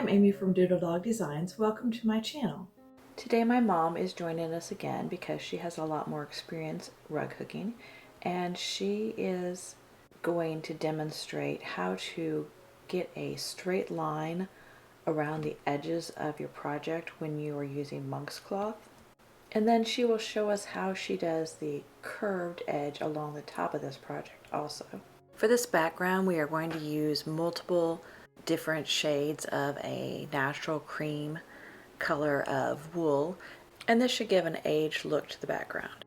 I'm Amy from Doodle Dog Designs. Welcome to my channel. Today my mom is joining us again because she has a lot more experience rug hooking, and she is going to demonstrate how to get a straight line around the edges of your project when you are using monk's cloth. And then she will show us how she does the curved edge along the top of this project also. For this background, we are going to use multiple different shades of a natural cream color of wool, and this should give an aged look to the background.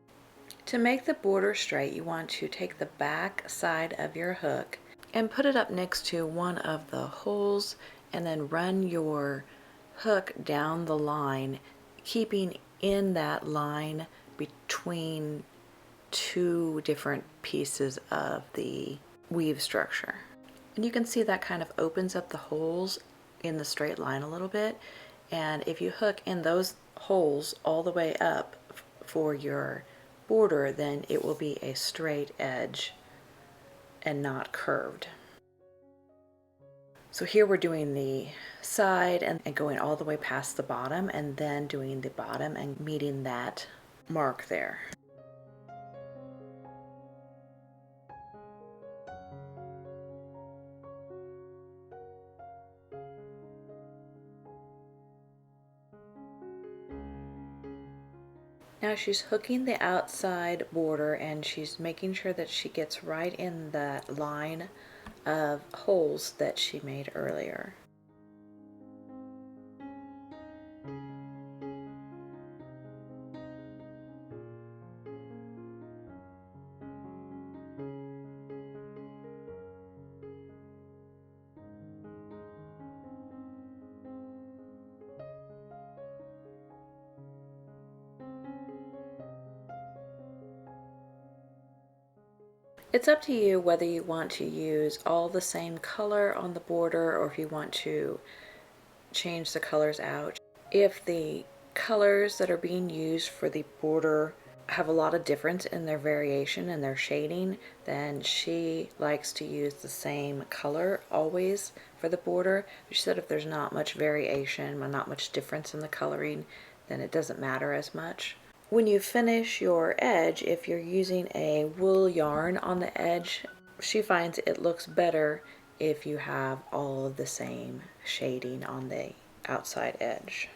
To make the border straight, you want to take the back side of your hook and put it up next to one of the holes, and then run your hook down the line, keeping in that line between two different pieces of the weave structure. And you can see that kind of opens up the holes in the straight line a little bit, and if you hook in those holes all the way up for your border, then it will be a straight edge and not curved. So here we're doing the side and going all the way past the bottom, and then doing the bottom and meeting that mark there. Now she's hooking the outside border, and she's making sure that she gets right in that line of holes that she made earlier. It's up to you whether you want to use all the same color on the border or if you want to change the colors out. If the colors that are being used for the border have a lot of difference in their variation and their shading, then she likes to use the same color always for the border. She said if there's not much variation, not much difference in the coloring, then it doesn't matter as much. When you finish your edge, if you're using a wool yarn on the edge, she finds it looks better if you have all of the same shading on the outside edge.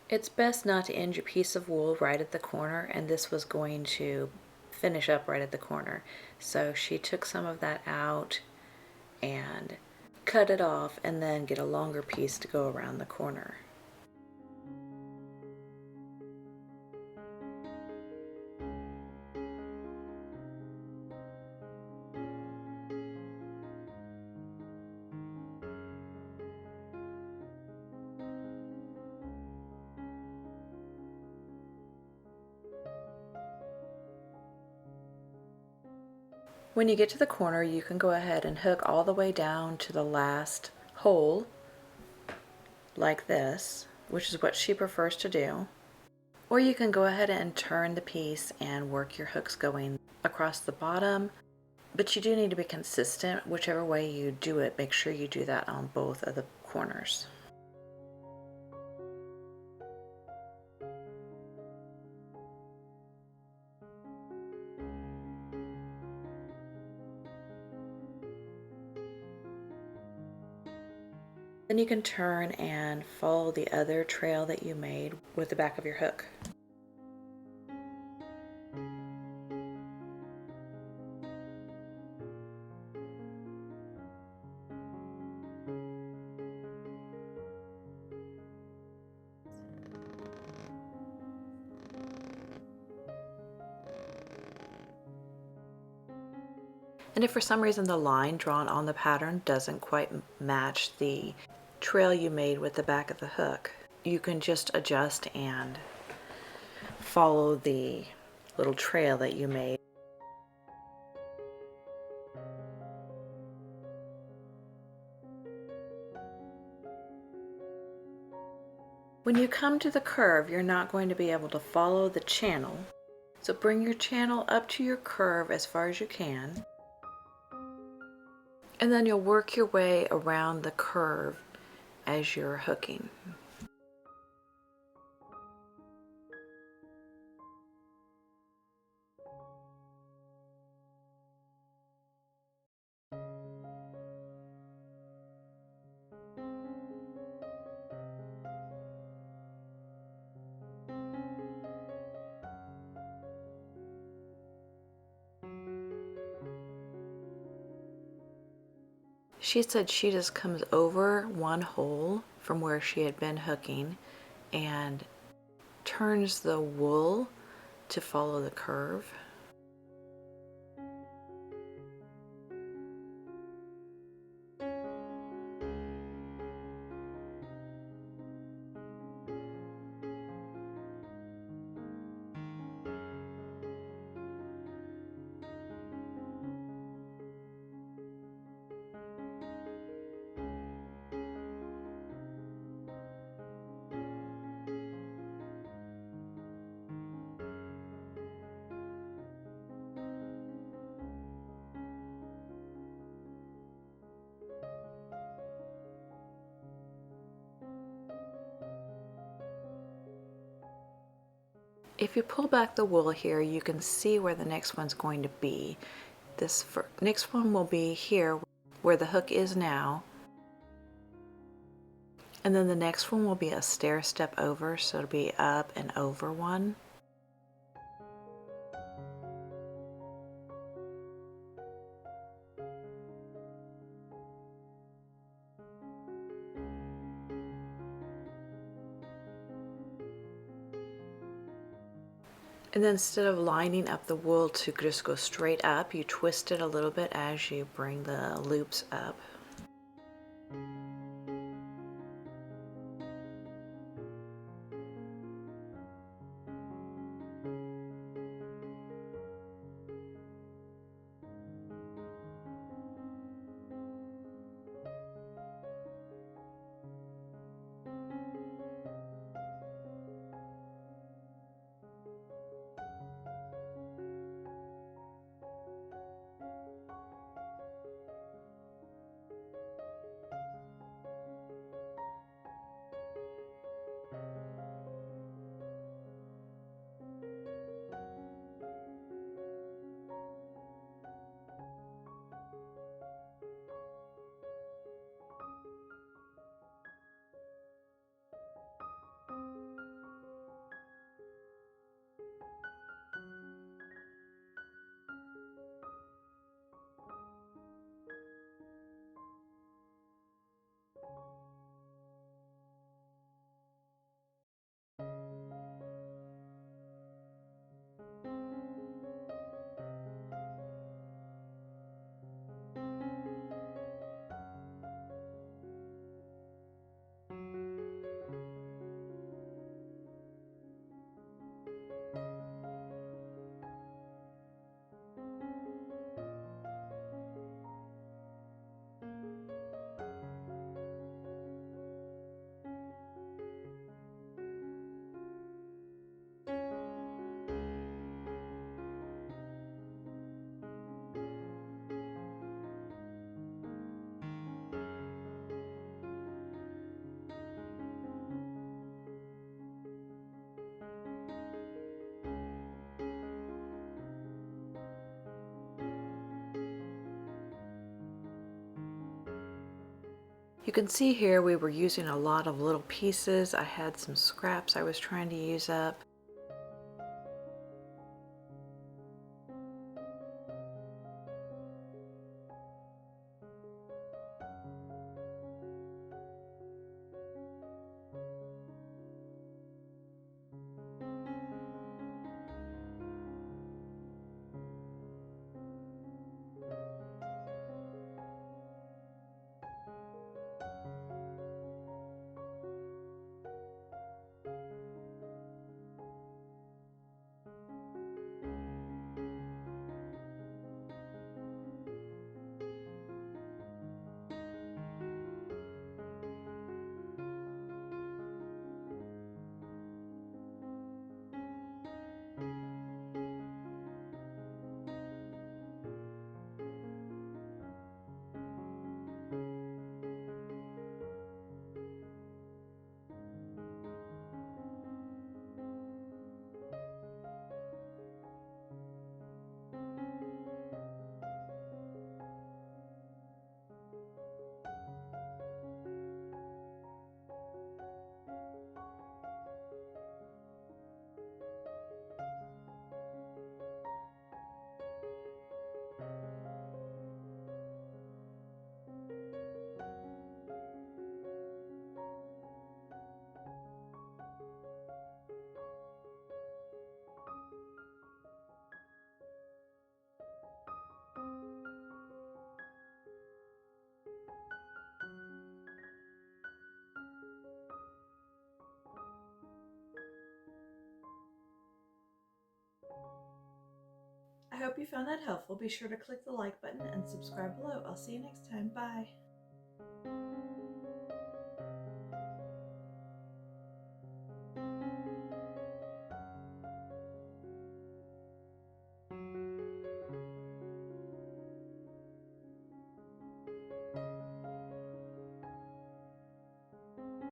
It's best not to end your piece of wool right at the corner, and this was going to finish up right at the corner. So she took some of that out and cut it off, and then get a longer piece to go around the corner. When you get to the corner, you can go ahead and hook all the way down to the last hole like this, which is what she prefers to do. Or you can go ahead and turn the piece and work your hooks going across the bottom, but you do need to be consistent. Whichever way you do it, make sure you do that on both of the corners. Then you can turn and follow the other trail that you made with the back of your hook. And if for some reason the line drawn on the pattern doesn't quite match the trail you made with the back of the hook, you can just adjust and follow the little trail that you made. When you come to the curve, you're not going to be able to follow the channel. So bring your channel up to your curve as far as you can. And then you'll work your way around the curve as you're hooking. She said she just comes over one hole from where she had been hooking and turns the wool to follow the curve. If you pull back the wool here, you can see where the next one's going to be. This next one will be here where the hook is now. And then the next one will be a stair step over, so it'll be up and over one. And then instead of lining up the wool to just go straight up, you twist it a little bit as you bring the loops up. You can see here we were using a lot of little pieces. I had some scraps I was trying to use up. hope you found that helpful. Be sure to click the like button and subscribe below. I'll see you next time. Bye.